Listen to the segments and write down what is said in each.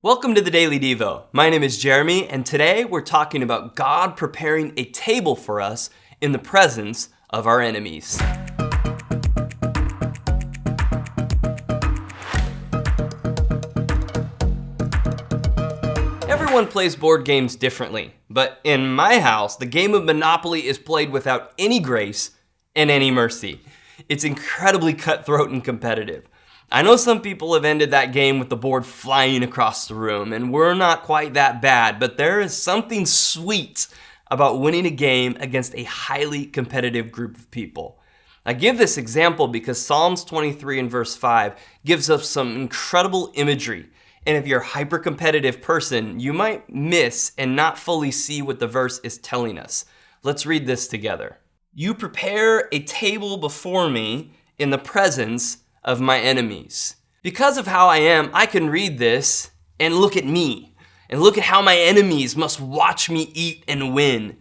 Welcome to the Daily Devo. My name is Jeremy, and today we're talking about God preparing a table for us in the presence of our enemies. Everyone plays board games differently, but in my house, the game of Monopoly is played without any grace and any mercy. It's incredibly cutthroat and competitive. I know some people have ended that game with the board flying across the room, and we're not quite that bad, but there is something sweet about winning a game against a highly competitive group of people. I give this example because Psalms 23 and verse 5 gives us some incredible imagery, and if you're a hyper-competitive person, you might miss and not fully see what the verse is telling us. Let's read this together. You prepare a table before me in the presence of my enemies. Because of how I am, I can read this and look at me and look at how my enemies must watch me eat and win.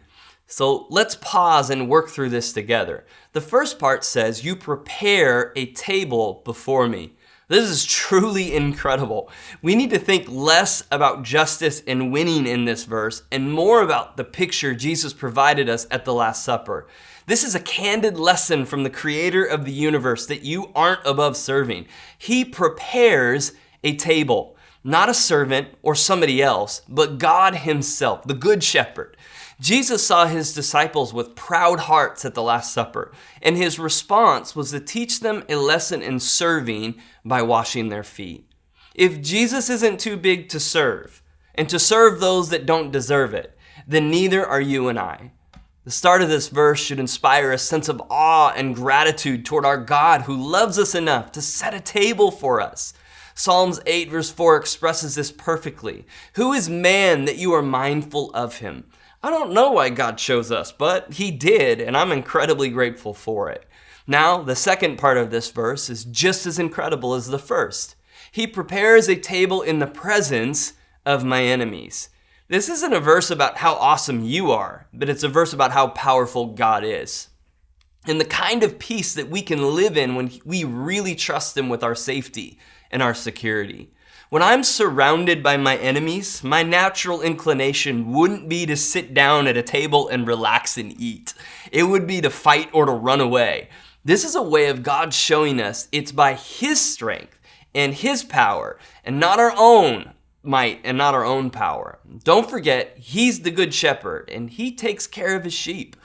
So let's pause and work through this together. The first part says, you prepare a table before me. This is truly incredible. We need to think less about justice and winning in this verse and more about the picture Jesus provided us at the Last Supper. This is a candid lesson from the creator of the universe that you aren't above serving. He prepares a table, not a servant or somebody else, but God himself, the Good Shepherd. Jesus saw his disciples with proud hearts at the Last Supper, and his response was to teach them a lesson in serving by washing their feet. If Jesus isn't too big to serve, and to serve those that don't deserve it, then neither are you and I. The start of this verse should inspire a sense of awe and gratitude toward our God who loves us enough to set a table for us. Psalms 8 verse 4 expresses this perfectly. Who is man that you are mindful of him? I don't know why God chose us, but he did, and I'm incredibly grateful for it. Now, the second part of this verse is just as incredible as the first. He prepares a table in the presence of my enemies. This isn't a verse about how awesome you are, but it's a verse about how powerful God is. And the kind of peace that we can live in when we really trust him with our safety and our security. When I'm surrounded by my enemies, my natural inclination wouldn't be to sit down at a table and relax and eat. It would be to fight or to run away. This is a way of God showing us it's by his strength and his power and not our own might and not our own power. Don't forget, he's the good shepherd and he takes care of his sheep.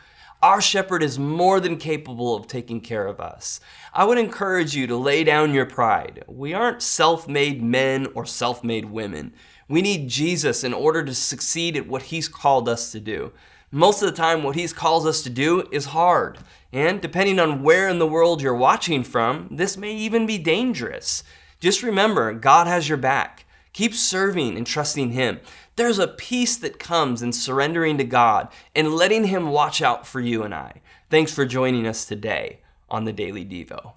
Our shepherd is more than capable of taking care of us. I would encourage you to lay down your pride. We aren't self-made men or self-made women. We need Jesus in order to succeed at what he's called us to do. Most of the time, what he's called us to do is hard. And depending on where in the world you're watching from, this may even be dangerous. Just remember, God has your back. Keep serving and trusting him. There's a peace that comes in surrendering to God and letting him watch out for you and I. Thanks for joining us today on the Daily Devo.